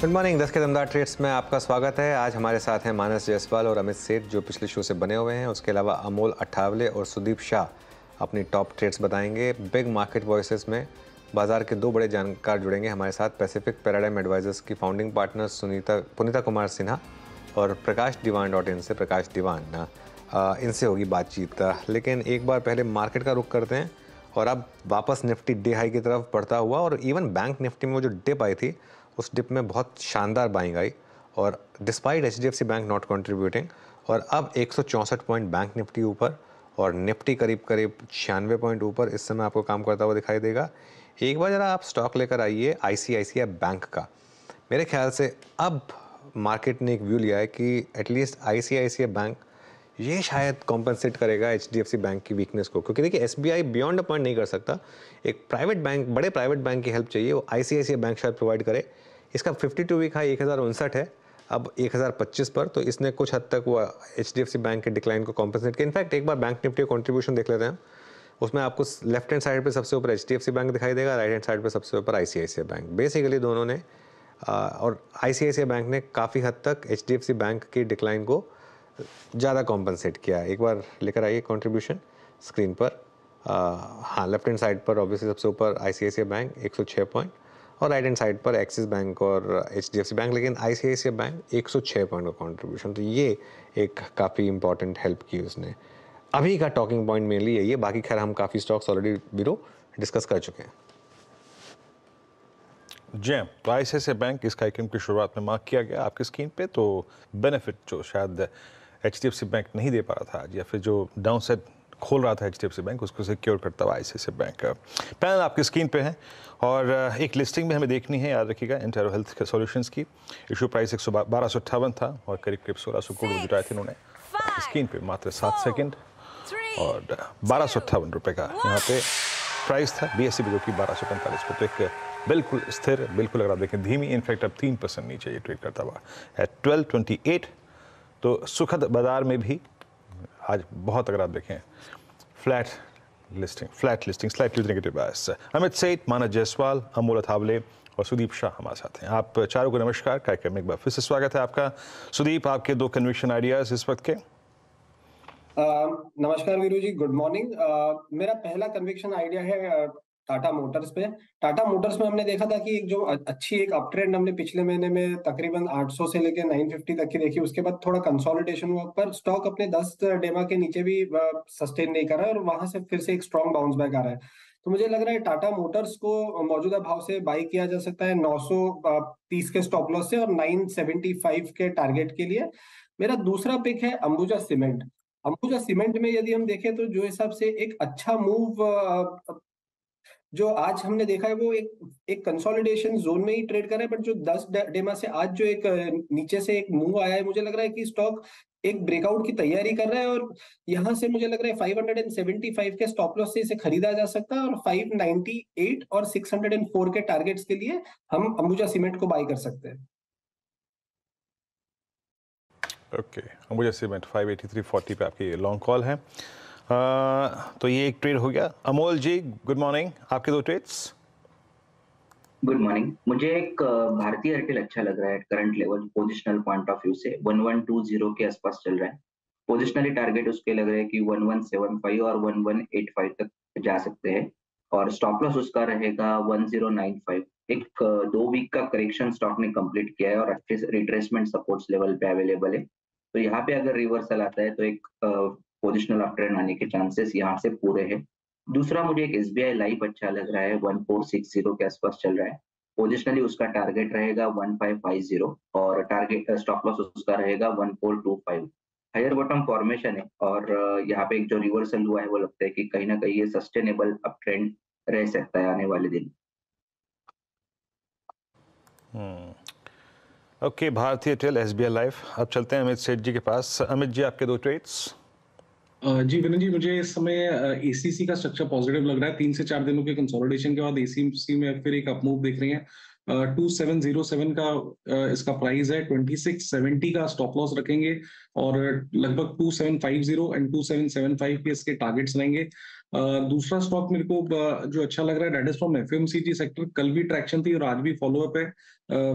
Good morning. 10 के दमदार trades में आपका स्वागत है। आज हमारे साथ हैं मानस जायसवाल और अमित सेठ जो पिछले शो से बने हुए हैं। उसके अलावा अमोल अठावले और सुदीप शाह अपनी टॉप ट्रेड्स बताएंगे। बिग मार्केट वॉइसेस में बाजार के दो बड़े जानकार जुड़ेंगे हमारे साथ। पैसिफिक पैराडाइम एडवाइजर्स की फाउंडिंग पार्टनर पुनीता कुमार सिन्हा और प्रकाश दीवान से प्रकाश दीवान, इनसे होगी बातचीत। लेकिन एक बार पहले मार्केट का रुख करते हैं और अब वापस निफ्टी डे हाई की तरफ बढ़ता हुआ और इवन बैंक निफ्टी में वो जो डिप आई थी उस डिप में बहुत शानदार बाइंग आई और despite HDFC bank not contributing. और अब 164 पॉइंट बैंक निफ्टी ऊपर और निफ्टी करीब करीब 96 पॉइंट ऊपर इस समय आपको काम करता हुआ दिखाई देगा। एक बार ज़रा आप स्टॉक लेकर आइए आईसीआईसीआई बैंक का। मेरे ख्याल से अब मार्केट ने एक व्यू लिया है कि एटलीस्ट आईसीआईसीआई बैंक ये शायद कॉम्पनसेट करेगा एचडीएफसी बैंक की वीकनेस को, क्योंकि देखिए एसबीआई बियॉन्ड अ पॉइंट नहीं कर सकता। एक प्राइवेट बैंक, बड़े प्राइवेट बैंक की हेल्प चाहिए, वो आईसीआईसीआई बैंक शायद प्रोवाइड करे। इसका 52 वीक हाई 1059 है, अब 1025 पर, तो इसने कुछ हद तक वो एचडीएफसी बैंक के डिक्लाइन को कॉम्पनसेट किया। इनफैक्ट एक बार बैंक निफ्टी कॉन्ट्रीब्यूशन देख लेते हैं। उसमें आपको लेफ्ट हैंड साइड पे सबसे ऊपर एचडीएफसी बैंक दिखाई देगा, राइट हैंड साइड पे सबसे ऊपर आईसीआईसीआई बैंक। बेसिकली दोनों ने और आईसीआईसीआई बैंक ने काफ़ी हद तक एचडीएफसी बैंक की डिक्लाइन को ज़्यादा कॉम्पनसेट किया। एक बार लेकर आइए कंट्रीब्यूशन स्क्रीन पर। हाँ, लेफ्ट हैंड साइड पर ऑब्वियसली सबसे ऊपर आईसीआईसीआई बैंक 106 पॉइंट और राइट हैंड साइड पर एक्सिस बैंक और एचडीएफसी बैंक, लेकिन आईसीआईसीआई बैंक 106 पॉइंट का कंट्रीब्यूशन। तो ये एक काफ़ी इंपॉर्टेंट हेल्प की उसने। अभी का टॉकिंग पॉइंट मेनली यही है, बाकी खैर हम काफ़ी स्टॉक्स ऑलरेडी ब्यूरो डिस्कस कर चुके हैं। जी, तो आईसीआईसीआई बैंक इस कार्यक्रम की शुरुआत में मार्क किया गया आपकी स्क्रीन पे। तो बेनिफिट जो शायद एचडीएफसी बैंक नहीं दे पा रहा था आज, या फिर जो डाउन साइड खोल रहा था एचडीएफसी बैंक, उसको सिक्योर करता हुआ आईसीआईसीआई बैंक। पैनल आपकी स्क्रीन पे है और एक लिस्टिंग भी हमें देखनी है, याद रखिएगा, एंटारो हेल्थ सॉल्यूशंस की। इशू प्राइस 1258 था और करीब करीब 1600 करोड़ जुटाए थे इन्होंने। स्क्रीन पे मात्र 7 सेकेंड और 1258 रुपये का यहाँ पे प्राइस था। बीएसई जो कि 1245 पे, तो एक बिल्कुल स्थिर, बिल्कुल अगर आप देखें धीमी, इनफैक्ट अब 3% नीचे ये ट्रेड करता हुआ है 1228। तो सुखद बाजार में भी आज बहुत, अगर आप देखें, फ्लैट लिस्टिंग स्लाइटली नेगेटिव बायस। अमित सेठ, मानस जायसवाल, अमोल अठावले और सुदीप शाह हमारे साथ हैं। आप चारों को नमस्कार। कार्यक्रम में एक बार फिर से स्वागत है आपका। सुदीप, आपके दो कन्विक्शन आइडियाज इस वक्त के। नमस्कार वीरू जी, गुड मॉर्निंग। मेरा पहला कन्विक्शन आइडिया है टाटा मोटर्स पे। टाटा मोटर्स में हमने देखा था कि एक जो अच्छी एक अप ट्रेंड हमने पिछले महीने में तकरीबन 800 से लेकर 950 तक की देखी, उसके बाद थोड़ा कंसोलिडेशन हुआ, पर स्टॉक अपने 10 डेमा के नीचे भी सस्टेन नहीं कर रहा है और वहां से फिर से एक स्ट्रॉन्ग बाउंस बैक आ रहा है। तो मुझे लग रहा है टाटा मोटर्स को मौजूदा भाव से बाई किया जा सकता है 930 के स्टॉप लॉस से और 975 के टारगेट के लिए। मेरा दूसरा पिक है अंबुजा सीमेंट। अंबुजा सीमेंट में यदि हम देखें तो जो हिसाब से एक अच्छा मूव जो आज हमने देखा है, वो एक कंसोलिडेशन जोन में ही ट्रेड कर रहा है, बट जो 10 डेमा से आज जो एक नीचे से एक मूव आया है, मुझे लग रहा है कि स्टॉक एक ब्रेकआउट की तैयारी कर रहा है और यहां से मुझे लग रहा है 575 के स्टॉप लॉस से इसे खरीदा जा सकता है और 598 और 604 के टारगेट्स के लिए हम अंबुजा सीमेंट को बाई कर सकते हैं। ओके, अंबुजा सीमेंट 583.40 पे आपकी लॉन्ग कॉल है। तो ये एक ट्रेड हो गया। अमोल जी, गुड मॉर्निंग, आपके दो ट्रेड्स। Good morning. मुझे एक भारतीय एयरटेल अच्छा लग रहा है current level positional point of view से 1120 के आसपास चल रहा है। पोजिशनली टारगेट उसके लग रहा है कि 1175 और 1185 तक जा सकते हैं और स्टॉप लॉस उसका रहेगा 1095। एक 2 वीक का करेक्शन स्टॉक ने कंप्लीट किया है और अच्छे से रिट्रेसमेंट सपोर्ट्स लेवल पे अवेलेबल है। तो यहाँ पे अगर रिवर्सल आता है तो एक पोजिशनल अप ट्रेंड आने के चांसेस यहाँ से पूरे हैं। दूसरा मुझे एक एसबीआई लाइफ अच्छा लग रहा है, 1460 के आसपास चल रहा है। पोजिशनली उसका टारगेट रहेगा 1550 और टारगेट स्टॉप लॉस उसका रहेगा 1425। हायर बॉटम फॉर्मेशन है और यहाँ पे एक जो रिवर्सल हुआ है वो लगता है कि कहीं ना कहीं ये सस्टेनेबल अप ट्रेंड रह सकता है आने वाले दिन। ओके, भारतीय एयरटेल, एसबीआई लाइफ। अब चलते हैं अमित सेठ जी के पास। अमित जी, आपके दो ट्रेड्स। जी विनय जी, मुझे इस समय एसीसी का स्ट्रक्चर पॉजिटिव लग रहा है। 3 से 4 दिनों के कंसोलिडेशन के बाद एसीसी में फिर एक अपमूव दिख रही है। 2707 का इसका प्राइस है, 2670 का स्टॉप लॉस रखेंगे और लगभग 2750 एंड 2775 के इसके टारगेट्स रहेंगे। दूसरा स्टॉक मेरे को जो अच्छा लग रहा है, that is from FMCG sector. कल भी ट्रैक्शन थी और आज भी फॉलोअप है।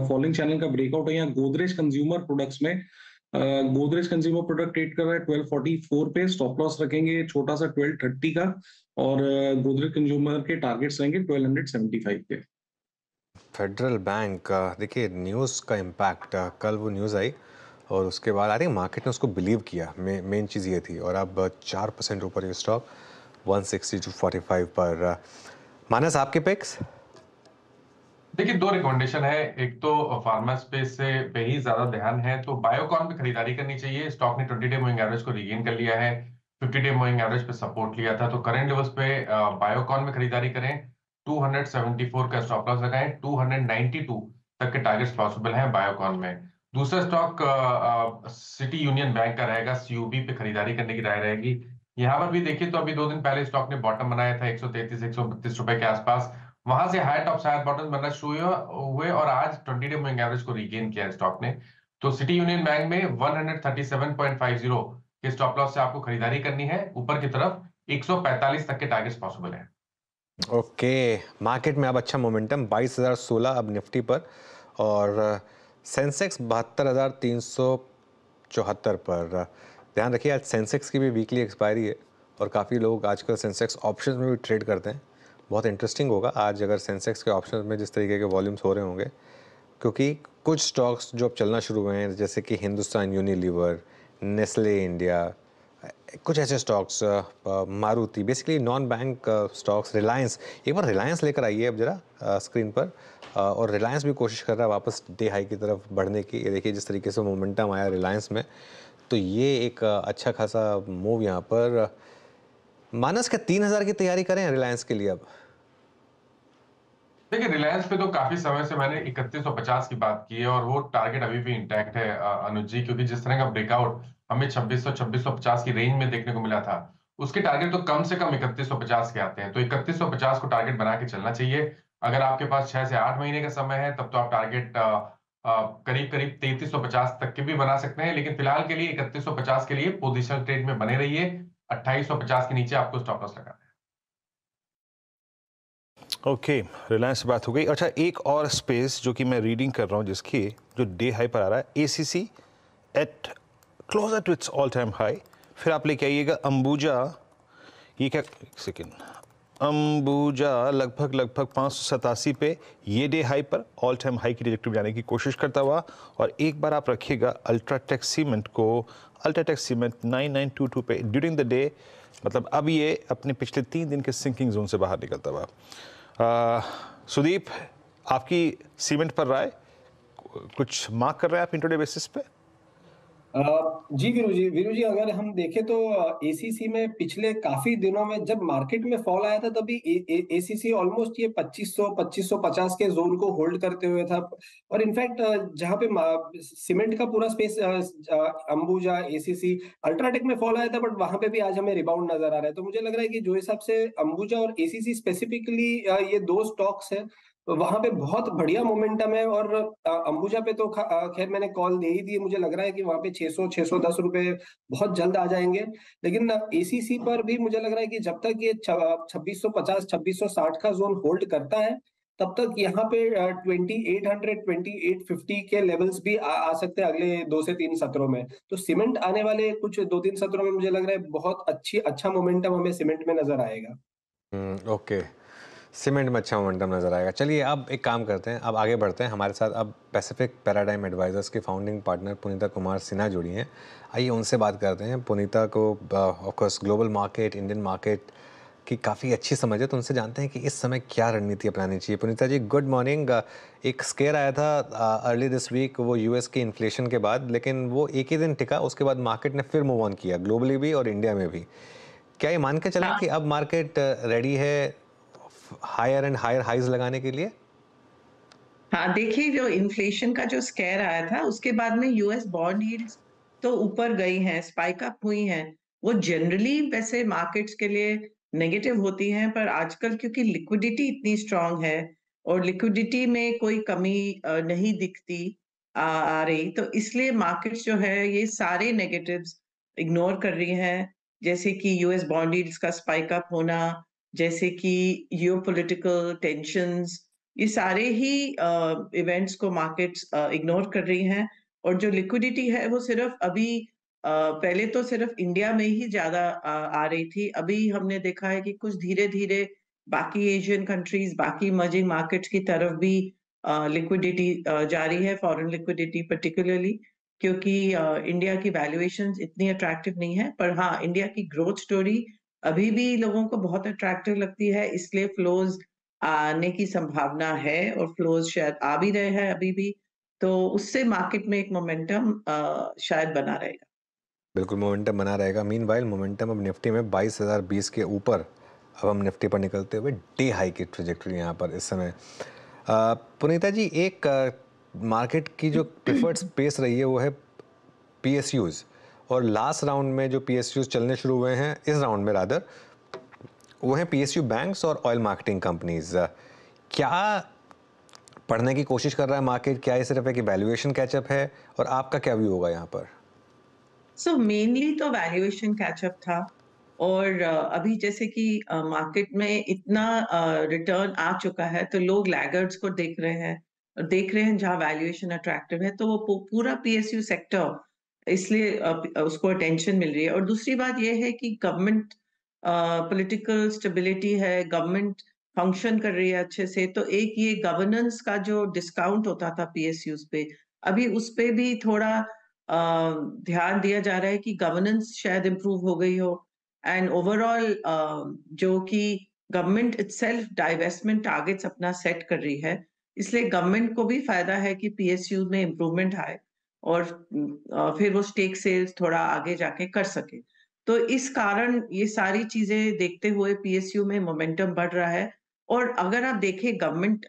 फॉलोइंग चैनल का ब्रेकआउट है यहाँ गोदरेज कंज्यूमर प्रोडक्ट्स में। गोदरेज कंज्यूमर प्रोडक्ट ट्रेड कर रहा है 1244 पे, स्टॉप लॉस रखेंगे छोटा सा 1230 का और गोदरेज कंज्यूमर के टारगेट्स रहेंगे 1275 पे। फेडरल बैंक देखिए न्यूज़ का इम्पैक्ट, कल वो न्यूज़ आई और उसके बाद आई थिंक मार्केट ने उसको बिलीव किया, मेन चीज़ ये थी। और अब 4% ऊपर ये स्टॉक 160 to 45 पर। मानस आपके पिक्स? देखिए, दो रिकमेंडेशन है। एक तो फार्मा स्पेस से पे ही ज्यादा ध्यान है, तो बायोकॉन पे खरीदारी करनी चाहिए। स्टॉक ने 20 डे मूविंग एवरेज को रीगेन कर लिया है, 50 डे मूविंग एवरेज पे सपोर्ट लिया था, तो करंट लेवल्स पे बायोकॉन में खरीदारी करें। 274 का स्टॉप लॉस लगाएं, 292 तक के टारगेट्स पॉसिबल हैं बायोकॉन में। दूसरा स्टॉक सिटी यूनियन बैंक का रहेगा, सीयूबी पे खरीदारी करने की राय रहेगी। यहाँ पर भी देखिए तो अभी 2 दिन पहले स्टॉक ने बॉटम बनाया था 133 132 रुपए के आसपास, वहां से हाई टॉप शायद बॉटम बनना शुरू हुए और आज 20 डे मूविंग एवरेज को रीगेन किया स्टॉक ने। तो सिटी यूनियन बैंक में 137.50 के स्टॉप लॉस से आपको खरीदारी करनी है। ऊपर की तरफ 145 तक के टारगेट्स पॉसिबल है। ओके, मार्केट में अब अच्छा मोमेंटम 22,016 अब निफ्टी पर और सेंसेक्स 72,374 पर। ध्यान रखिए आज सेंसेक्स की भी वीकली एक्सपायरी है और काफ़ी लोग आजकल सेंसेक्स ऑप्शंस में भी ट्रेड करते हैं। बहुत इंटरेस्टिंग होगा आज अगर सेंसेक्स के ऑप्शंस में जिस तरीके के वॉल्यूम्स हो रहे होंगे, क्योंकि कुछ स्टॉक्स जो अब चलना शुरू हुए हैं जैसे कि हिंदुस्तान यूनिलीवर, नेस्ले इंडिया, कुछ ऐसे stocks, Maruti, basically non bank stocks, Reliance, एक बार रिलायंस लेकर आइए अब जरा स्क्रीन पर। और रिलायंस भी कोशिश कर रहा है वापस डे हाई की तरफ बढ़ने की। ये देखिए जिस तरीके से मोमेंटम आया रिलायंस में, तो ये एक अच्छा खासा मूव यहाँ पर। मानस क्या 3,000 की तैयारी करें रिलायंस के लिए अब? देखिए, रिलायंस पे तो काफी समय से मैंने 3150 की बात की है और वो टारगेट अभी भी इंटैक्ट है अनुज जी, क्योंकि जिस तरह का ब्रेकआउट हमें 2600-2650 की रेंज में देखने को मिला था, उसके टारगेट तो कम से कम 3150 के आते हैं। तो 3150 को टारगेट बना के चलना चाहिए। अगर आपके पास 6 से 8 महीने का समय है तब तो आप टारगेट करीब करीब 3350 तक के भी बना सकते हैं, लेकिन फिलहाल के लिए 3150 के लिए पोजिशनल ट्रेड में बने रहिए। 2850 के नीचे आपको स्टॉप लॉस लगाना है। ओके, रिलायंस से बात हो गई। अच्छा, एक और स्पेस जो कि मैं रीडिंग कर रहा हूँ जिसकी जो डे हाई पर आ रहा है, ACC at closer to its all time high. फिर आप लेके आइएगा अंबुजा, ये क्या, एक सेकेंड, अंबुजा लगभग 587 पे, ये डे हाई पर ऑल टाइम हाई की ट्रैजेक्टरी में जाने की कोशिश करता हुआ। और एक बार आप रखिएगा अल्ट्राटेक सीमेंट को, अल्ट्राटेक सीमेंट 9922 पे ड्यूरिंग द डे, मतलब अब ये अपने पिछले 3 दिन के सिंकिंग जोन से बाहर निकलता हुआ। सुदीप, आपकी सीमेंट पर राय, कुछ मार्क कर रहे हैं आप इंट्राडे बेसिस पे? जी वीरू जी अगर हम देखें तो एसीसी में पिछले काफी दिनों में जब मार्केट में फॉल आया था तभी एसीसी ऑलमोस्ट ये 2550 के जोन को होल्ड करते हुए था। और इनफैक्ट जहां पे सीमेंट का पूरा स्पेस, अंबुजा, एसीसी, अल्ट्राटेक में फॉल आया था, बट वहां पे भी आज हमें रिबाउंड नजर आ रहा है। तो मुझे लग रहा है कि जो हिसाब से अंबुजा और एसीसी स्पेसिफिकली ये 2 स्टॉक्स है, वहां पे बहुत बढ़िया मोमेंटम है। और अंबुजा पे तो खैर मैंने कॉल दे ही दी, मुझे लग रहा है कि वहां पे 600-610 रुपए बहुत जल्द आ जाएंगे। लेकिन एसीसी पर भी मुझे लग रहा है कि जब तक ये 2650 2660 का जोन होल्ड करता है तब तक यहाँ पे 2800 2850 के लेवल्स भी आ सकते हैं अगले 2 से 3 सत्रों में। तो सीमेंट आने वाले कुछ 2-3 सत्रों में मुझे लग रहा है बहुत अच्छा मोमेंटम हमें सीमेंट में नजर आएगा। ओके, सीमेंट में अच्छा मोमेंटम नज़र आएगा। चलिए अब एक काम करते हैं, अब आगे बढ़ते हैं। हमारे साथ अब पैसिफिक पैराडाइम एडवाइजर्स के फाउंडिंग पार्टनर पुनीता कुमार सिन्हा जुड़ी हैं। आइए उनसे बात करते हैं। पुनीता को of course global market, Indian market की काफ़ी अच्छी समझ है, तो उनसे जानते हैं कि इस समय क्या रणनीति अपनानी चाहिए। पुनीता जी, गुड मॉर्निंग। एक स्केयर आया था अर्ली दिस वीक, वो यूएस की इन्फ्लेशन के बाद, लेकिन वो एक ही दिन टिका, उसके बाद मार्केट ने फिर मूव ऑन किया, ग्लोबली भी और इंडिया में भी। क्या ये मान के चलें कि अब मार्केट रेडी है हायर एंड हायर हाइज लगाने के लिए? हाँ, देखिए जो इन्फ्लेशन का जो स्केयर आया था उसके बाद में यूएस बॉन्ड यील्ड्स तो ऊपर गई हैं, स्पाइक अप हुई हैं। वो जनरली वैसे मार्केट्स के लिए नेगेटिव होती हैं, पर आजकल क्योंकि लिक्विडिटी इतनी स्ट्रांग है, और लिक्विडिटी में कोई कमी नहीं दिखती आ रही, तो इसलिए मार्केट्स जो है ये सारे नेगेटिव्स इग्नोर कर रही हैं, जैसे कि यूएस बॉन्ड यील्ड्स का स्पाइक अप होना, जैसे कि जियोपॉलिटिकल टेंशंस, ये सारे ही इवेंट्स को मार्केट्स इग्नोर कर रही हैं। और जो लिक्विडिटी है वो सिर्फ अभी पहले तो सिर्फ इंडिया में ही ज्यादा आ रही थी, अभी हमने देखा है कि कुछ धीरे धीरे बाकी एशियन कंट्रीज, बाकी इमर्जिंग मार्केट्स की तरफ भी लिक्विडिटी जा रही है, फॉरेन लिक्विडिटी पर्टिकुलरली, क्योंकि इंडिया की वैल्यूएशंस इतनी अट्रैक्टिव नहीं है। पर हाँ, इंडिया की ग्रोथ स्टोरी अभी भी लोगों को बहुत अट्रैक्टिव लगती है, इसलिए फ्लोज आने की संभावना है और फ्लोज शायद आ भी रहे हैं अभी भी, तो उससे मार्केट में एक मोमेंटम शायद बना रहेगा। बिल्कुल मोमेंटम बना रहेगा। मीनवाइल मोमेंटम अब निफ्टी में 22,020 के ऊपर, अब हम निफ्टी पर निकलते हुए डे हाई की ट्रेजेक्टरी यहाँ पर इस समय। पुनीता जी, एक मार्केट की जो प्रेफर्ड स्पेस रही है वो है पीएसयूज, और लास्ट राउंड में जो पीएसयूज चलने शुरू हुए हैं, इस राउंड में रादर, वो हैं पीएसयू बैंक्स और ऑयल मार्केटिंग कंपनीज। क्या पढ़ने की कोशिश कर रहा है मार्केट? क्या ये सिर्फ एक वैल्यूएशन कैचअप है, और आपका क्या व्यू होगा यहाँ पर? सो मेनली तो वैल्यूएशन कैचअप था, और अभी जैसे कि मार्केट में इतना रिटर्न आ चुका है, तो लोग लैगर्ड्स को देख रहे हैं, और देख रहे हैं जहाँ वैल्यूएशन अट्रैक्टिव है, तो वो पूरा पीएसयू सेक्टर इसलिए उसको अटेंशन मिल रही है। और दूसरी बात ये है कि गवर्नमेंट पॉलिटिकल स्टेबिलिटी है, गवर्नमेंट फंक्शन कर रही है अच्छे से, तो एक ये गवर्नेंस का जो डिस्काउंट होता था पीएसयूज पे, अभी उस पे भी थोड़ा ध्यान दिया जा रहा है कि गवर्नेंस शायद इम्प्रूव हो गई हो, एंड ओवरऑल जो कि गवर्नमेंट इटसेल्फ डाइवेस्टमेंट टारगेट्स अपना सेट कर रही है, इसलिए गवर्नमेंट को भी फायदा है कि पीएसयू में इम्प्रूवमेंट आए, और फिर वो स्टेक सेल्स थोड़ा आगे जाके कर सके। तो इस कारण ये सारी चीजें देखते हुए पीएसयू में मोमेंटम बढ़ रहा है। और अगर आप देखें गवर्नमेंट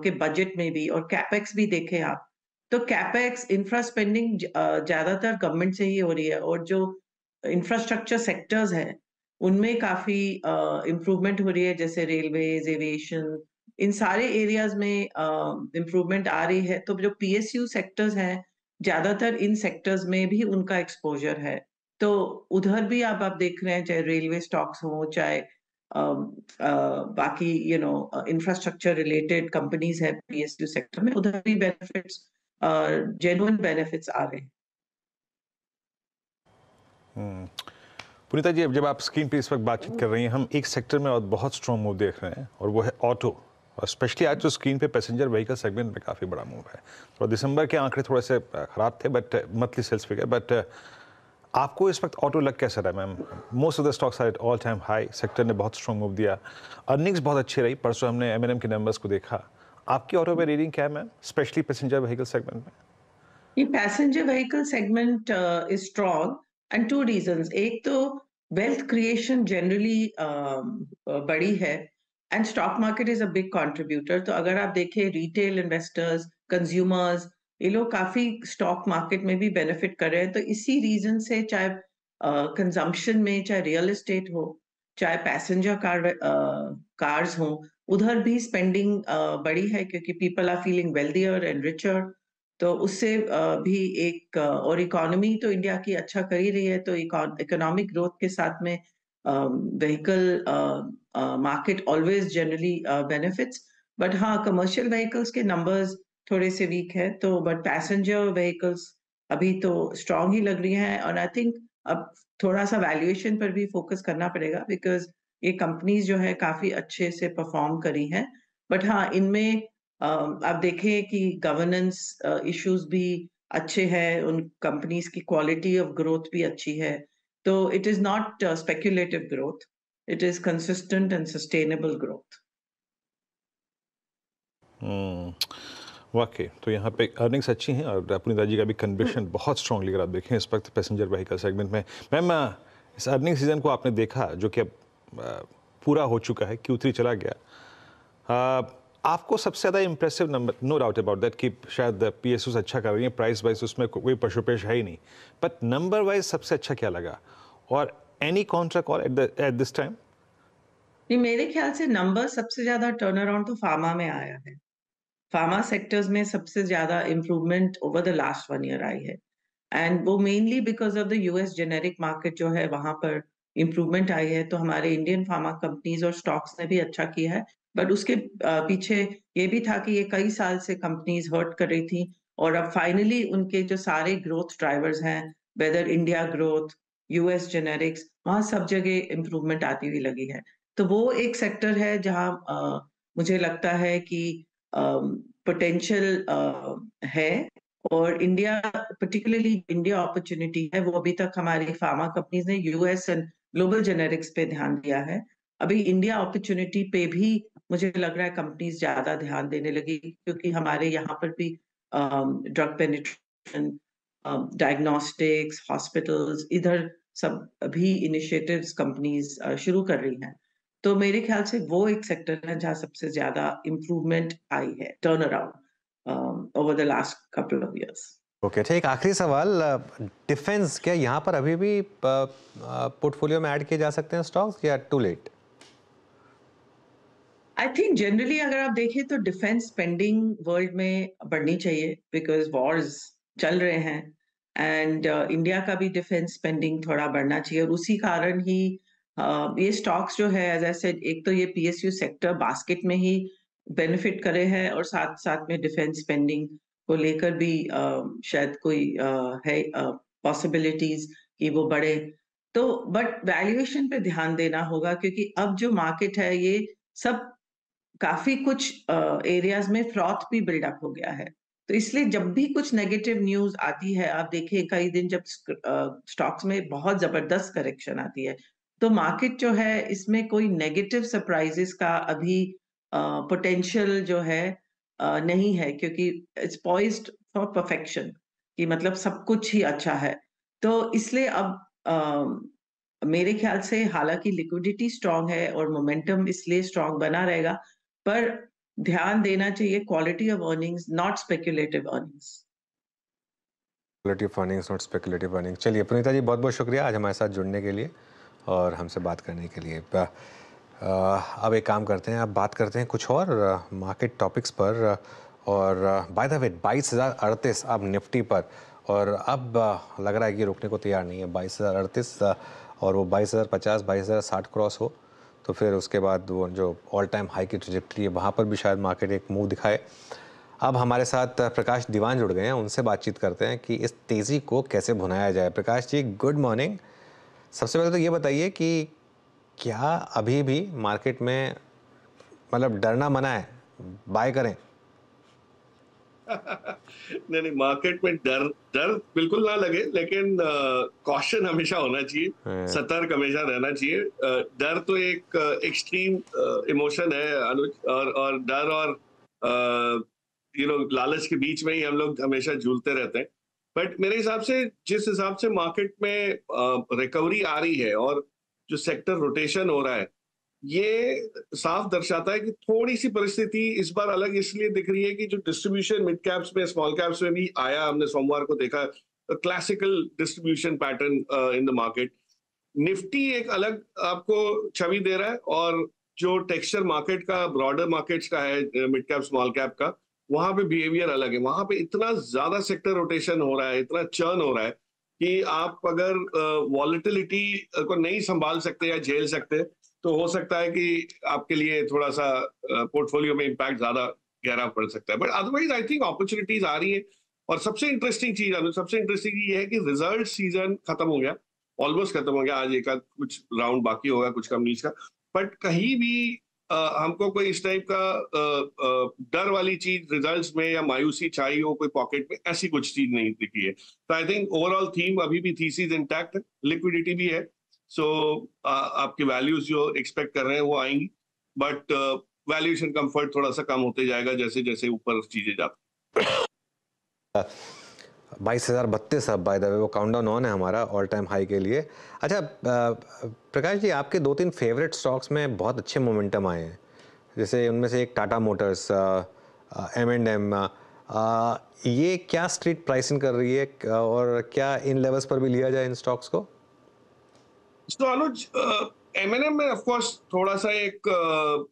के बजट में भी, और कैपेक्स भी देखें आप, तो कैपेक्स इंफ्रा स्पेंडिंग ज्यादातर गवर्नमेंट से ही हो रही है, और जो इंफ्रास्ट्रक्चर सेक्टर्स हैं उनमें काफी इम्प्रूवमेंट हो रही है, जैसे रेलवेज, एविएशन, इन सारे एरियाज में इम्प्रूवमेंट आ रही है। तो जो पीएसयू सेक्टर्स हैं, ज्यादातर इन सेक्टर्स में भी उनका एक्सपोजर है, तो उधर भी आप देख रहे हैं, चाहे रेलवे स्टॉक्स हो, चाहे बाकी इंफ्रास्ट्रक्चर रिलेटेड कंपनीज है पीएसयू सेक्टर में, उधर भी बेनिफिट्स, जेन्युइन बेनिफिट्स आ रहे हैं। पुनीता जी, अब जब आप स्क्रीन पे इस वक्त बातचीत कर रही हैं, हम एक सेक्टर में और बहुत स्ट्रॉन्ग मूव देख रहे हैं, और वो है ऑटो, और स्पेशली आज तो स्क्रीन पे पैसेंजर व्हीकल सेगमेंट में काफ़ी बड़ा मूव है। और दिसंबर के आंकड़े थोड़े से ख़राब थे, but monthly sales figure, but आपको इस वक्त ऑटो लग कैसा रहा है ma'am? Most of the stocks are at all time high, sector ने बहुत स्ट्रॉन्ग मूव दिया, अर्निंग्स बहुत अच्छी रही, परसों हमने एमएनएम के नंबर्स को देखा। आपकी ऑटो पे रीडिंग क्या है ma'am, specially passenger vehicle segment में? ये passenger vehicle segment is strong, and two reasons. एक तो वेल्थ क्रिएशन जनरली बड़ी है, and stock market is a big contributor. तो अगर आप देखें, रिटेल इन्वेस्टर्स, कंज्यूमर्स, ये लोग काफी स्टॉक मार्केट में भी बेनिफिट कर रहे हैं। तो इसी रीजन से चाहे कंजम्पशन में, चाहे रियल एस्टेट हो, चाहे पैसेंजर कार्स हो, उधर भी स्पेंडिंग बड़ी है, क्योंकि people are feeling wealthier and richer. तो उससे भी एक और इकोनॉमी तो इंडिया की अच्छा कर ही रही है, तो इकोनॉमिक ग्रोथ के साथ में vehicle market always generally benefits. But हाँ, कमर्शियल व्हीकल्स के नंबर्स थोड़े से वीक है, तो बट पैसेंजर व्हीकल्स अभी तो स्ट्रांग ही लग रही हैं। और आई थिंक अब थोड़ा सा वैल्यूएशन पर भी फोकस करना पड़ेगा, बिकॉज ये कंपनीज जो है काफी अच्छे से परफॉर्म करी हैं। बट हाँ, इनमें आप देखें कि गवर्नेंस इश्यूज भी अच्छे हैं, उन कंपनीज की क्वालिटी ऑफ ग्रोथ भी अच्छी है। तो it is not speculative growth, it is consistent and sustainable growth. वाकई, तो यहाँ पे अर्निंग्स अच्छी हैं, और पुनीता जी का भी कन्विक्शन बहुत स्ट्रांगली अगर आप देखें इस वक्त पैसेंजर व्हीकल सेगमेंट में। मैम, इस अर्निंग सीजन को आपने देखा, जो कि अब पूरा हो चुका है, Q3 चला गया, आपको सबसे ज़्यादा impressive number, no doubt about that, कि शायद पीएसयूज अच्छा कर रही हैं, प्राइस वाइज उसमें कोई पशुपेश है ही नहीं, बट नंबर वाइज सबसे अच्छा क्या लगा, और any counter call at this time? नहीं, मेरे ख्याल से नंबर सबसे ज्यादा टर्न अराउंड तो फार्मा में आया है। फार्मा सेक्टर्स में सबसे ज्यादा improvement over the last 1 year I है, एंड वो mainly because of the US generic market जो है वहां पर इम्प्रूवमेंट आई है। तो हमारे इंडियन फार्मा कंपनीज और स्टॉक्स ने भी अच्छा किया है, बट उसके पीछे ये भी था कि ये कई साल से कंपनीज हर्ट कर रही थी, और अब फाइनली उनके जो सारे ग्रोथ ड्राइवर्स हैं, weather India growth, US generics, वहां सब जगह इम्प्रूवमेंट आती हुई लगी है। तो वो एक सेक्टर है जहां मुझे लगता है कि पोटेंशियल है, और इंडिया, पर्टिकुलरली इंडिया अपॉर्चुनिटी है, वो अभी तक हमारी फार्मा कंपनीज ने यूएस एंड ग्लोबल जेनेरिक्स पे ध्यान दिया है। अभी इंडिया अपॉर्चुनिटी पे भी मुझे लग रहा है कंपनीज ज्यादा ध्यान देने लगी, क्योंकि हमारे यहाँ पर भी ड्रग पेनिट्रेशन, डायग्नोस्टिक्स, हॉस्पिटल्स, इधर सब अभी इनिशिएटिव्स कंपनीज शुरू कर रही हैं। तो मेरे ख्याल से वो एक सेक्टर है जहाँ सबसे ज्यादा इम्प्रूवमेंट आई है, turn around over the last couple of years. Okay, अच्छा एक आखिरी सवाल, डिफेंस क्या यहाँ पर अभी भी पोर्टफोलियो में ऐड किए जा सकते हैं स्टॉक्स, या too late? I think generally अगर आप देखें तो डिफेंस स्पेंडिंग वर्ल्ड में बढ़नी चाहिए, बिकॉज वॉर्स चल रहे हैं, एंड इंडिया का भी डिफेंस स्पेंडिंग थोड़ा बढ़ना चाहिए, और उसी कारण ही ये स्टॉक्स जो है, एज आई सेड, एक तो ये पीएसयू सेक्टर बास्केट में ही बेनिफिट करे हैं, और साथ साथ में डिफेंस स्पेंडिंग को लेकर भी शायद कोई है पॉसिबिलिटीज कि वो बढ़े। तो बट वैल्यूएशन पे ध्यान देना होगा, क्योंकि अब जो मार्केट है ये सब काफी कुछ एरियाज में फ्रॉथ भी बिल्डअप हो गया है। तो इसलिए जब भी कुछ नेगेटिव न्यूज आती है, आप देखिए कई दिन जब स्टॉक्स में बहुत जबरदस्त करेक्शन आती है, तो मार्केट जो है इसमें कोई नेगेटिव सरप्राइजेस का अभी पोटेंशियल जो है नहीं है, क्योंकि इट्स पॉइज्ड फॉर परफेक्शन, कि मतलब सब कुछ ही अच्छा है। तो इसलिए अब मेरे ख्याल से हालांकि लिक्विडिटी स्ट्रांग है और मोमेंटम इसलिए स्ट्रांग बना रहेगा, पर ध्यान देना चाहिए quality of earnings, not speculative earnings. Quality of earnings not speculative earnings. चलिए पुनीता जी, बहुत बहुत शुक्रिया आज हमारे साथ जुड़ने के लिए और हमसे बात करने के लिए। अब एक काम करते हैं, अब बात करते हैं कुछ और मार्केट टॉपिक्स पर। और बाय द वे 22,038 अब निफ्टी पर, और अब लग रहा है कि रुकने को तैयार नहीं है। 22,038 और वो 22,050 22,060 क्रॉस हो तो फिर उसके बाद वो जो ऑल टाइम हाई की ट्रजेक्टरी है वहाँ पर भी शायद मार्केट एक मूव दिखाए। अब हमारे साथ प्रकाश दीवान जुड़ गए हैं, उनसे बातचीत करते हैं कि इस तेज़ी को कैसे भुनाया जाए। प्रकाश जी, गुड मॉर्निंग। सबसे पहले तो ये बताइए कि क्या अभी भी मार्केट में मतलब डरना मना है, बाय करें? नहीं नहीं, मार्केट में डर डर बिल्कुल ना लगे, लेकिन कॉशन हमेशा होना चाहिए, सतर्क हमेशा रहना चाहिए। डर तो एक एक्सट्रीम इमोशन है अनुज, और डर और लालच के बीच में ही हम लोग हमेशा झूलते रहते हैं। बट मेरे हिसाब से जिस हिसाब से मार्केट में रिकवरी आ रही है और जो सेक्टर रोटेशन हो रहा है, ये साफ दर्शाता है कि थोड़ी सी परिस्थिति इस बार अलग इसलिए दिख रही है कि जो डिस्ट्रीब्यूशन मिड कैप्स में, स्मॉल कैप्स में भी आया, हमने सोमवार को देखा classical distribution pattern in the market. Nifty एक अलग आपको छवि दे रहा है, और जो टेक्सचर मार्केट का, ब्रॉडर मार्केट्स का है, मिड कैप स्मॉल कैप का, वहां पे बिहेवियर अलग है। वहां पे इतना ज्यादा सेक्टर रोटेशन हो रहा है, इतना चर्न हो रहा है कि आप अगर वॉलेटिलिटी को नहीं संभाल सकते या झेल सकते, तो हो सकता है कि आपके लिए थोड़ा सा पोर्टफोलियो में इम्पैक्ट ज्यादा गहरा पड़ सकता है। But otherwise I think opportunities आ रही है। और सबसे इंटरेस्टिंग चीज ये है कि रिजल्ट सीजन खत्म हो गया, ऑलमोस्ट खत्म हो गया। आज एक कुछ राउंड बाकी होगा कुछ कंपनीज का, बट कहीं भी हमको कोई इस टाइप का डर वाली चीज रिजल्ट्स में या मायूसी छाई हो कोई पॉकेट में, ऐसी कुछ चीज नहीं दिखी है। तो आई थिंक ओवरऑल थीम अभी भी थीसिस इंटैक्ट है, लिक्विडिटी भी है। सो आपके वैल्यूज जो एक्सपेक्ट कर रहे हैं वो आएंगी, बट वैल्यूएशन कंफर्ट थोड़ा सा कम होते जाएगा जैसे जैसे ऊपर चीजें जाती। 22,032 अब बाय द वे वो काउंटडाउन ऑन है हमारा ऑल टाइम हाई के लिए। अच्छा प्रकाश जी, आपके 2-3 फेवरेट स्टॉक्स में बहुत अच्छे मोमेंटम आए हैं, जैसे उनमें से एक टाटा मोटर्स, M&M, ये क्या स्ट्रीट प्राइसिंग कर रही है, और क्या इन लेवल्स पर भी लिया जाए इन स्टॉक्स को? तो अनुज, M&M में ऑफ कोर्स थोड़ा सा एक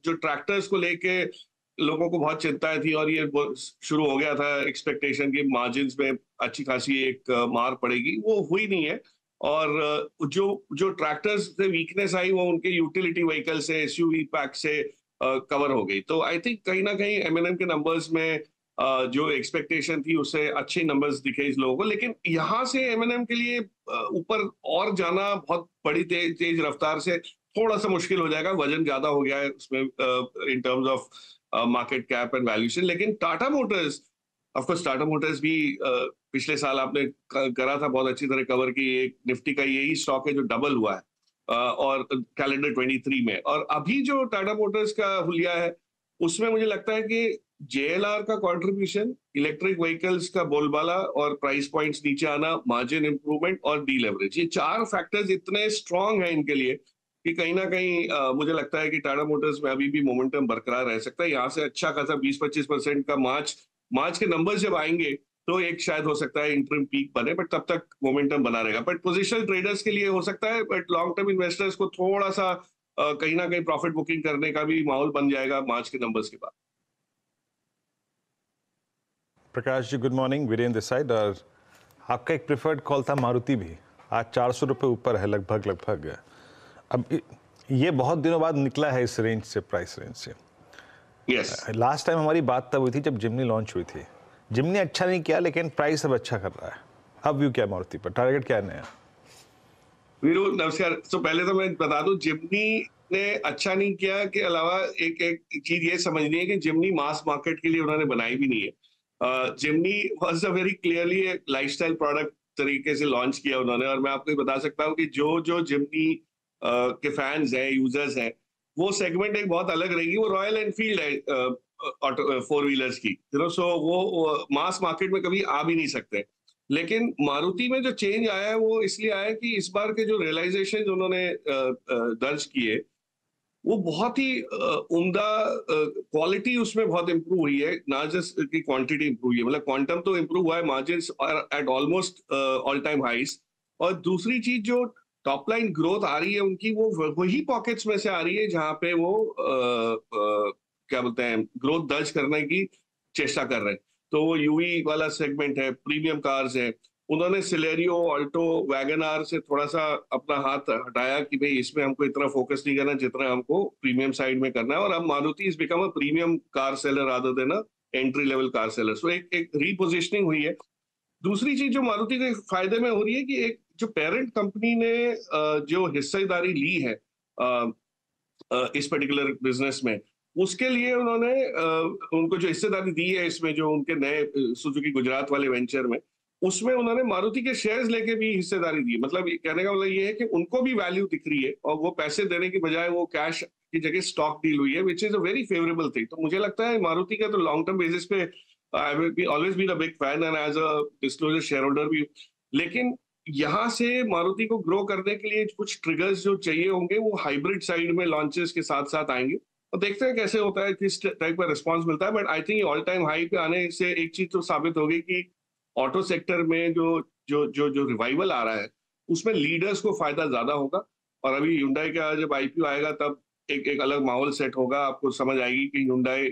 जो ट्रैक्टर्स को लेके लोगों को बहुत चिंताएं थी और ये शुरू हो गया था एक्सपेक्टेशन की मार्जिन्स में अच्छी खासी एक मार पड़ेगी, वो हुई नहीं है। और जो जो ट्रैक्टर्स से वीकनेस आई वो उनके यूटिलिटी व्हीकल से, एसयूवी पैक से कवर हो गई। तो आई थिंक कहीं ना कहीं M&M के नंबर्स में जो एक्सपेक्टेशन थी उससे अच्छे नंबर्स दिखे इस लोगों को। लेकिन यहाँ से M&M के लिए ऊपर और जाना बहुत बड़ी तेज रफ्तार से थोड़ा सा मुश्किल हो जाएगा। वजन ज्यादा हो गया है उसमें in terms of market cap and valuation. लेकिन Tata Motors, of course Tata Motors भी पिछले साल आपने करा था बहुत अच्छी तरह कवर की। एक निफ्टी का यही स्टॉक है जो डबल हुआ है और कैलेंडर 23 में। और अभी जो टाटा मोटर्स का हुलिया है उसमें मुझे लगता है कि JLR का कंट्रीब्यूशन, इलेक्ट्रिक व्हीकल्स का बोलबाला और प्राइस पॉइंट्स नीचे आना, मार्जिन इंप्रूवमेंट और डीलेवरेज, ये 4 फैक्टर्स इतने स्ट्रांग हैं इनके लिए कि कहीं ना कहीं मुझे लगता है कि टाटा मोटर्स में अभी भी मोमेंटम बरकरार रह सकता है। यहाँ से अच्छा खासा 20-25% का मार्च के नंबर्स जब आएंगे तो एक शायद हो सकता है इंटरिम पीक बने, बट तब तक मोमेंटम बना रहेगा। बट पोजिशनल ट्रेडर्स के लिए हो सकता है, बट लॉन्ग टर्म इन्वेस्टर्स को थोड़ा सा कहीं ना कहीं प्रॉफिट बुकिंग करने का भी माहौल बन जाएगा मार्च के नंबर्स के बाद। Prakash ji good morning, Virendra this side. और आपका एक प्रेफर्ड कॉल था मारुति भी, आज 400 रुपये ऊपर है लगभग। अब ये बहुत दिनों बाद निकला है इस रेंज से, प्राइस रेंज से। यस, लास्ट टाइम हमारी बात तब हुई थी जब जिमनी लॉन्च हुई थी। जिमनी अच्छा नहीं किया लेकिन प्राइस अब अच्छा कर रहा है। अब व्यू क्या मारुति पर, टारगेट क्या है नया? वीरू नमस्कार। तो पहले तो मैं बता दूं, जिमनी ने अच्छा नहीं किया के अलावा एक चीज ये समझनी है कि जिमनी मास मार्केट के लिए उन्होंने बनाई भी नहीं है। जिमनी वाज अ वेरी क्लियरली एक लाइफस्टाइल प्रोडक्ट तरीके से लॉन्च किया उन्होंने। और मैं आपको ये बता सकता हूँ कि जो जिमनी के फैंस हैं, यूजर्स हैं, वो सेगमेंट एक बहुत अलग रहेगी। वो रॉयल एनफील्ड है फोर व्हीलर्स की, सो वो मास मार्केट में कभी आ भी नहीं सकते। लेकिन मारुति में जो चेंज आया है वो इसलिए आया है कि इस बार के जो रियलाइजेशन उन्होंने दर्ज किए वो बहुत ही उम्दा, क्वालिटी उसमें बहुत इंप्रूव हुई है, ना जस्ट की क्वांटिटी इंप्रूव हुई है। मतलब क्वांटम तो इंप्रूव हुआ है, margins at almost all time highs. और दूसरी चीज जो टॉप लाइन ग्रोथ आ रही है उनकी, वो वही पॉकेट्स में से आ रही है जहां पे वो क्या बोलते हैं, ग्रोथ दर्ज करने की चेष्टा कर रहे हैं। तो वो यूवी वाला सेगमेंट है, प्रीमियम कार्स है। उन्होंने सिलेरियो, ऑल्टो, वैगन-आर से थोड़ा सा अपना हाथ हटाया कि भाई इसमें हमको इतना फोकस नहीं करना जितना हमको प्रीमियम साइड में करना है। और अब Maruti is become a premium car seller rather than a entry level car seller. So एक रीपोजिशनिंग हुई है। दूसरी चीज जो मारुति के फायदे में हो रही है कि एक जो पेरेंट कंपनी ने जो हिस्सेदारी ली है इस पर्टिकुलर बिजनेस में, उसके लिए उन्होंने उनको जो हिस्सेदारी दी है इसमें, जो उनके नए सुजुकी गुजरात वाले वेंचर में, उसमें उन्होंने मारुति के शेयर्स लेके भी हिस्सेदारी दी। मतलब कहने का मतलब ये है कि उनको भी वैल्यू दिख रही है और वो पैसे देने की बजाय वो कैश की जगह स्टॉक डील हुई है, which is a very favourable thing. तो मुझे लगता है मारुति का तो लॉन्ग टर्म बेसिस पे I will be always been a big fan and as a disclosure shareholder भी। लेकिन यहाँ से मारुति को ग्रो करने के लिए कुछ ट्रिगर्स जो चाहिए होंगे वो हाइब्रिड साइड में लॉन्चेस के साथ साथ आएंगे और देखते हैं कैसे होता है, किस टाइप का रिस्पॉन्स मिलता है। But I think all time high पे आने से एक चीज तो साबित होगी कि ऑटो सेक्टर में जो रिवाइवल आ रहा है उसमें लीडर्स को फायदा ज्यादा होगा। और अभी Hyundai का जब IPO आएगा तब एक अलग माहौल सेट होगा। आपको समझ आएगी कि Hyundai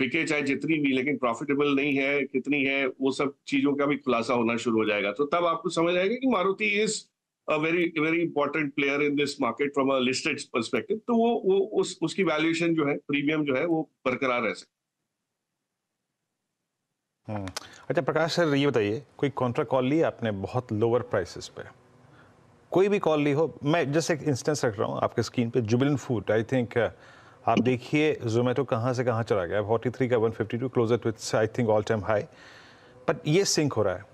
बिके चाहे जितनी भी, लेकिन प्रॉफिटेबल नहीं है, कितनी है, वो सब चीजों का भी खुलासा होना शुरू हो जाएगा। तो तब आपको समझ आएगा कि Maruti is a very important player in this market from a listed perspective. तो वो उसकी वैल्यूएशन जो है, प्रीमियम जो है, वो बरकरार रह सकता है। अच्छा प्रकाश सर, ये बताइए कोई कॉन्ट्रा कॉल ली आपने बहुत लोअर प्राइसेस पे? कोई भी कॉल ली हो। मैं जैसे एक इंस्टेंस रख रहा हूँ आपके स्क्रीन पे, जुबिलेंट फूड। आई थिंक आप देखिए जोमेटो कहाँ से कहाँ चला गया, 43 का 152 closer to its I think all time high. But ये सिंक हो रहा है।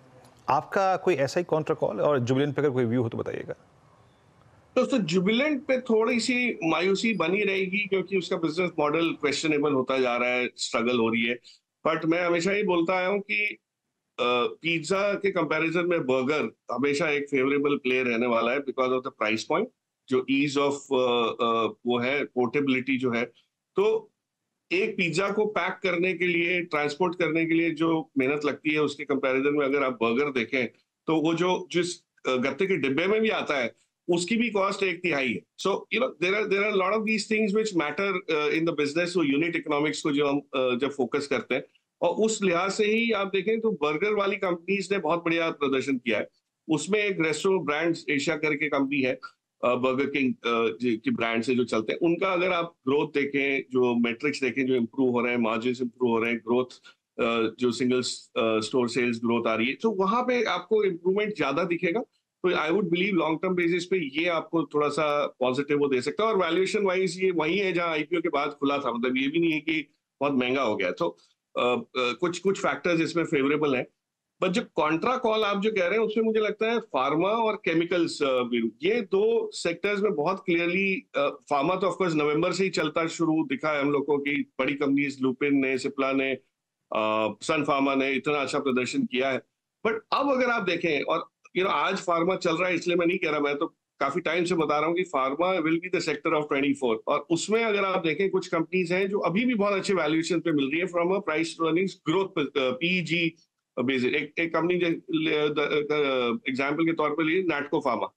आपका कोई ऐसा ही कॉन्ट्रा कॉल, और जुबिलेंट पे अगर कोई व्यू हो तो बताइएगा। दोस्तों जुबिलेंट पे थोड़ी सी मायूसी बनी रहेगी क्योंकि उसका बिजनेस मॉडल क्वेश्चनेबल होता जा रहा है, स्ट्रगल हो रही है। बट मैं हमेशा ही बोलता आया हूँ कि पिज्जा के कंपैरिजन में बर्गर हमेशा एक फेवरेबल प्ले रहने वाला है because of the price point, जो ईज ऑफ वो है, पोर्टेबिलिटी जो है। तो एक पिज्जा को पैक करने के लिए, ट्रांसपोर्ट करने के लिए जो मेहनत लगती है, उसके कंपैरिजन में अगर आप बर्गर देखें तो वो जो जिस गत्ते के डिब्बे में भी आता है उसकी भी कॉस्ट 1/3 है। So you know there are lot of these things which matter in the business. वो यूनिट इकोनॉमिक्स को जो हम जब फोकस करते हैं, और उस लिहाज से ही आप देखें तो बर्गर वाली कंपनीज ने बहुत बढ़िया प्रदर्शन किया है। उसमें एक रेस्टोरेंट ब्रांड्स एशिया करके कंपनी है, बर्गर किंग की ब्रांड से जो चलते हैं, उनका अगर आप ग्रोथ देखें, जो मैट्रिक्स देखें जो इंप्रूव हो रहे हैं, मार्जिन इंप्रूव हो रहे हैं, ग्रोथ जो सिंगल स्टोर सेल्स ग्रोथ आ रही है, तो वहां पे आपको इंप्रूवमेंट ज्यादा दिखेगा। तो I would believe long term basis पे ये आपको थोड़ा सा पॉजिटिव वो दे सकता है। और वैल्यूएशन वाइज ये वही है जहां आईपीओ के बाद खुला था, मतलब ये भी नहीं है कि बहुत महंगा हो गया। तो कुछ फैक्टर्स इसमें फेवरेबल हैं। बट जो कॉन्ट्रा कॉल आप जो कह रहे हैं उसमें मुझे लगता है फार्मा और केमिकल्स, ये दो सेक्टर्स में बहुत क्लियरली, फार्मा तो ऑफकोर्स नवंबर से ही चलता शुरू दिखा है हम लोगों की, बड़ी कंपनीज लुपिन ने, सिप्ला ने, सन फार्मा ने इतना अच्छा प्रदर्शन किया है। बट अब अगर आप देखें, और आज फार्मा चल रहा है इसलिए मैं नहीं कह रहा, मैं तो काफी टाइम से बता रहा हूँ कि pharma will be the sector of 24, और उसमें अगर आप देखें कुछ कंपनीज हैं जो अभी भी बहुत अच्छे वैल्यूएशन पे मिल रही है from a price earnings growth PEG basis. एक कंपनी एग्जांपल के तौर पे लिए नैटको फार्मा।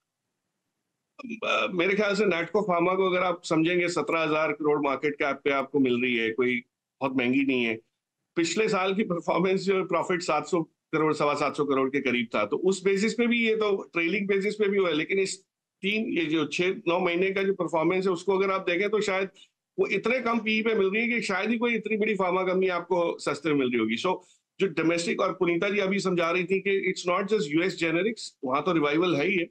मेरे ख्याल से नैटको फार्मा को अगर आप समझेंगे 17,000 करोड़ मार्केट कैप पे आपको मिल रही है, कोई बहुत महंगी नहीं है। पिछले साल की परफॉर्मेंस जो प्रॉफिट 700 करोड़ 750 करोड़ के करीब था, तो उस बेसिस पे भी, ये तो ट्रेलिंग बेसिस पे भी हुआ है, लेकिन इस ये जो 6-9 महीने का जो परफॉर्मेंस है उसको अगर आप देखें तो शायद वो इतने कम पी पे मिल रही है कि शायद ही कोई इतनी बड़ी फार्मा कंपनी आपको सस्ते में मिल रही होगी। सो जो डोमेस्टिक, और पुनीता जी अभी समझा रही थी कि it's not just US generics, वहां तो रिवाइवल है ही है,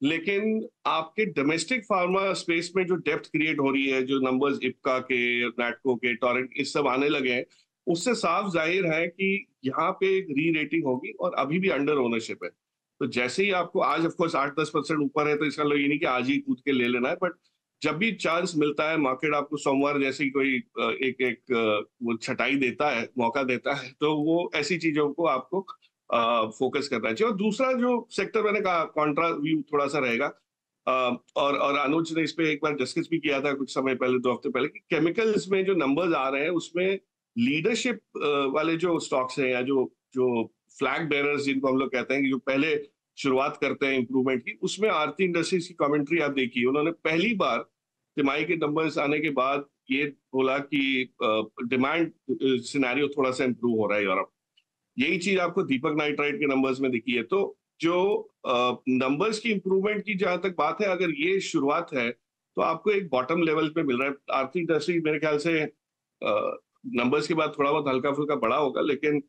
लेकिन आपके डोमेस्टिक फार्मा स्पेस में जो डेप्थ क्रिएट हो रही है, जो नंबर्स इप्का के, नैटको के, टोरेंट, इस सब आने लगे हैं, उससे साफ जाहिर है कि यहाँ पे एक री रेटिंग होगी, और अभी भी अंडर ओनरशिप है। तो जैसे ही आपको आज ऑफकोर्स 8-10% ऊपर है, तो इसका मतलब ये नहीं कि आज ही कूद के ले लेना है, बट जब भी चांस मिलता है, मार्केट आपको सोमवार जैसे ही कोई एक वो छटाई देता है, मौका देता है, तो वो ऐसी चीजों को आपको फोकस करना चाहिए। और दूसरा जो सेक्टर मैंने कहा, कॉन्ट्रा व्यू थोड़ा सा रहेगा, और अनुज ने इस पे एक बार डिस्कस भी किया था कुछ समय पहले, 2 हफ्ते पहले, कि केमिकल्स में जो नंबर्स आ रहे हैं उसमें लीडरशिप वाले जो स्टॉक्स हैं, या जो फ्लैग बेरर्स जिनको हम लोग कहते हैं, कि जो पहले शुरुआत करते हैं इंप्रूवमेंट की, उसमें आरती इंडस्ट्रीज की कमेंट्री आप देखिए, उन्होंने पहली बार तिमाही के नंबर्स आने के बाद ये बोला कि डिमांड सिनेरियो थोड़ा सा इंप्रूव हो रहा है यूरोप। यही चीज आपको दीपक नाइट्राइट के नंबर्स में दिखी है। तो जो नंबर्स की इंप्रूवमेंट की जहां तक बात है, अगर ये शुरुआत है तो आपको एक बॉटम लेवल पे मिल रहा है। आरती इंडस्ट्रीज मेरे ख्याल से नंबर्स के बाद थोड़ा बहुत हल्का फुल्का बढ़ा होगा, लेकिन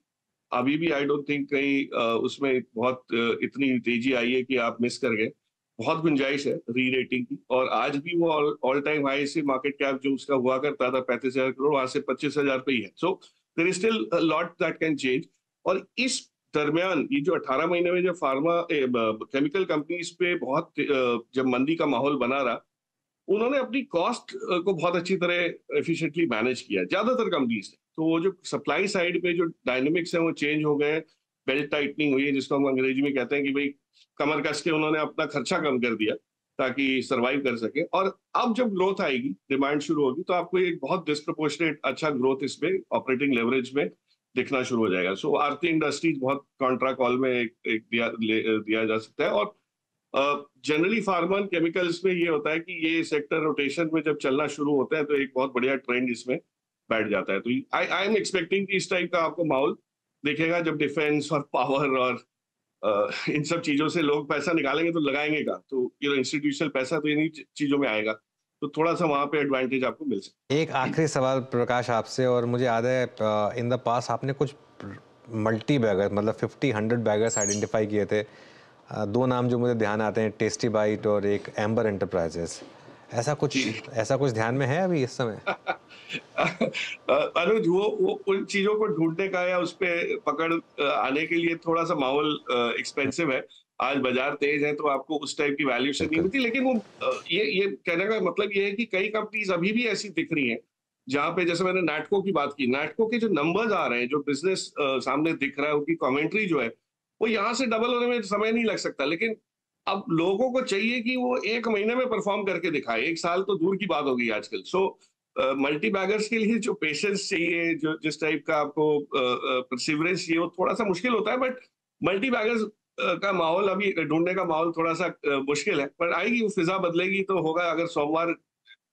अभी भी आई डोंट थिंक कहीं उसमें बहुत इतनी तेजी आई है कि आप मिस कर गए। बहुत गुंजाइश है री रेटिंग की, और आज भी वो ऑल टाइम हाई से मार्केट कैप जो उसका हुआ करता था 35,000 करोड़, वहां से 25,000 पे ही है। So there is still a lot that can change. और इस दरमियान ये जो 18 महीने में जब फार्मा केमिकल कंपनीज पे बहुत जब मंदी का माहौल बना रहा, उन्होंने अपनी कॉस्ट को बहुत अच्छी तरह एफिशिएंटली मैनेज किया, ज्यादातर कंपनीज ने। तो वो जो सप्लाई साइड पे जो डायनेमिक्स है वो चेंज हो गए, बेल्ट टाइटनिंग हुई है, जिसको हम अंग्रेजी में कहते हैं कि भाई कमर कस के उन्होंने अपना खर्चा कम कर दिया ताकि सरवाइव कर सके। और अब जब ग्रोथ आएगी, डिमांड शुरू होगी, तो आपको एक बहुत डिस्प्रपोर्शनेट अच्छा ग्रोथ इसमें ऑपरेटिंग लेवरेज में दिखना शुरू हो जाएगा। सो आरती इंडस्ट्रीज बहुत कॉन्ट्रा कॉल में एक दिया जा सकता है। और जनरली फार्मा एंड केमिकल्स में ये होता है कि ये सेक्टर रोटेशन में जब चलना शुरू होता है तो एक बहुत बढ़िया ट्रेंड इसमें बैठ जाता है। तो आई एम एक्सपेक्टिंग कि इस टाइप का आपको माहौल दिखेगा जब डिफेंस और पावर और इन सब चीजों से लोग पैसा निकालेंगे तो लगाएंगे का, तो ये इंस्टीट्यूशनल पैसा तो इन्हीं चीजों में आएगा, तो थोड़ा सा वहां पे एडवांटेज आपको मिल सकता है। एक आखिरी सवाल प्रकाश आपसे, और मुझे याद है इन द पास आपने कुछ मल्टी बैगर, मतलब 50-100 बैगर्स आइडेंटिफाई किए थे। 2 नाम जो मुझे ध्यान आते हैं, टेस्टी बाइट और एक एम्बर एंटरप्राइजेस। ऐसा कुछ ध्यान में है अभी इस समय? अनुज, वो उन चीजों को ढूंढने का या उस पे पकड़ आने के लिए थोड़ा सा माहौल एक्सपेंसिव है। आज बाजार तेज है तो आपको उस टाइप की वैल्यूएशन नहीं मिलती, लेकिन वो ये कहने का मतलब ये है कि कई कंपनीज अभी भी ऐसी दिख रही हैं जहां पे, जैसे मैंने नैटको की बात की, नैटको के जो नंबर्स आ रहे हैं, जो बिजनेस सामने दिख रहा है, उनकी कमेंट्री जो है, वो यहाँ से डबल होने में समय नहीं लग सकता। लेकिन अब लोगों को चाहिए कि वो 1 महीने में परफॉर्म करके दिखाए, 1 साल तो दूर की बात होगी आजकल। सो मल्टी बैगर्स के लिए जो पेशेंस चाहिए, जो जिस टाइप का आपको परसिवरेंस चाहिए, वो थोड़ा सा मुश्किल होता है। बट मल्टी बैगर्स का माहौल अभी ढूंढने का माहौल थोड़ा सा मुश्किल है, पर आएगी, वो फिजा बदलेगी तो होगा। अगर सोमवार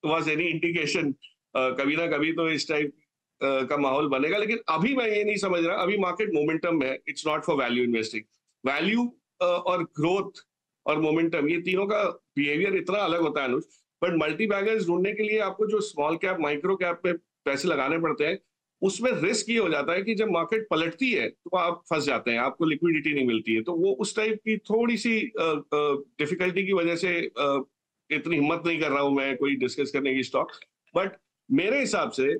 वाज एनी इंडिकेशन, कभी ना कभी तो इस टाइप का माहौल बनेगा। लेकिन अभी मैं ये नहीं समझ रहा, अभी मार्केट मोमेंटम में है, it's not for value investing. Value और ग्रोथ और मोमेंटम, ये तीनों का बिहेवियर इतना अलग होता है अनुज। बट मल्टी बैगर्स ढूंढने के लिए आपको जो स्मॉल कैप माइक्रो कैप में पैसे लगाने पड़ते हैं, उसमें रिस्क ये हो जाता है कि जब मार्केट पलटती है तो आप फंस जाते हैं, आपको लिक्विडिटी नहीं मिलती है। तो वो उस टाइप की थोड़ी सी डिफिकल्टी की वजह से इतनी हिम्मत नहीं कर रहा हूं मैं कोई डिस्कस करने की स्टॉक। बट मेरे हिसाब से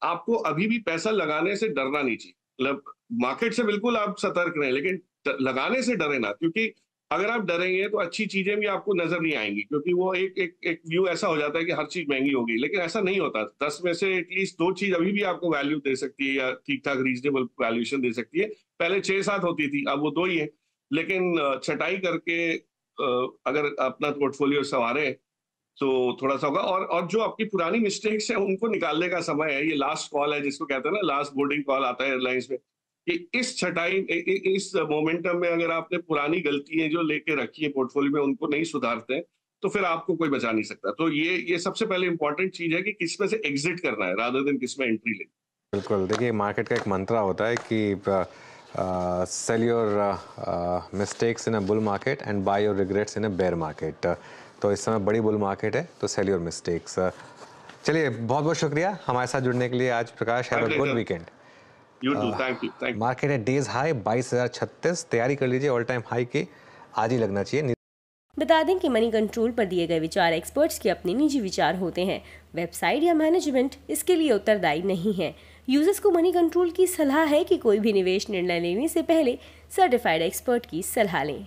आपको अभी भी पैसा लगाने से डरना नहीं चाहिए। मतलब मार्केट से बिल्कुल आप सतर्क रहें, लेकिन लगाने से डरे ना, क्योंकि अगर आप डरेंगे तो अच्छी चीजें भी आपको नजर नहीं आएंगी, क्योंकि वो एक व्यू ऐसा हो जाता है कि हर चीज महंगी होगी। लेकिन ऐसा नहीं होता। 10 में से एटलीस्ट 2 चीज अभी भी आपको वैल्यू दे सकती है, या ठीक ठाक रीजनेबल वैल्यूएशन दे सकती है। पहले 6-7 होती थी, अब वो 2 ही है। लेकिन छटाई करके अगर अपना पोर्टफोलियो संवारे तो थोड़ा सा होगा। और जो आपकी पुरानी मिस्टेक्स है उनको निकालने का समय है। ये लास्ट कॉल है, जिसको कहते हैं ना, लास्ट बोर्डिंग कॉल आता है एयरलाइंस में, कि इस छटाई इस मोमेंटम में अगर आपने पुरानी गलतियां जो लेके रखी है पोर्टफोलियो में उनको नहीं सुधारते हैं, तो फिर आपको कोई बचा नहीं सकता। तो ये सबसे पहले इंपॉर्टेंट चीज है कि किस में से एग्जिट करना है रादर देन किस में एंट्री लेनी। बिल्कुल, देखिए मार्केट का एक मंत्रा होता है कि sell your mistakes in a bull market and buy your regrets in a bear market. तो इस समय बड़ी बुल मार्केट है, तो सेल योर मिस्टेक्स। चलिए, बहुत बहुत शुक्रिया हमारे साथ जुड़ने के लिए आज Prakash. Have a good weekend. You too, thank you. Market है डेज हाई 22,036, तैयारी कर लीजिए, ऑल टाइम हाई की आज ही लगना चाहिए। बता दें कि मनी कंट्रोल पर दिए गए विचार एक्सपर्ट्स के अपने निजी विचार होते हैं। वेबसाइट या मैनेजमेंट इसके लिए उत्तरदायी नहीं है। यूजर्स को मनी कंट्रोल की सलाह है कि कोई भी निवेश निर्णय लेने से पहले सर्टिफाइड एक्सपर्ट की सलाह लें।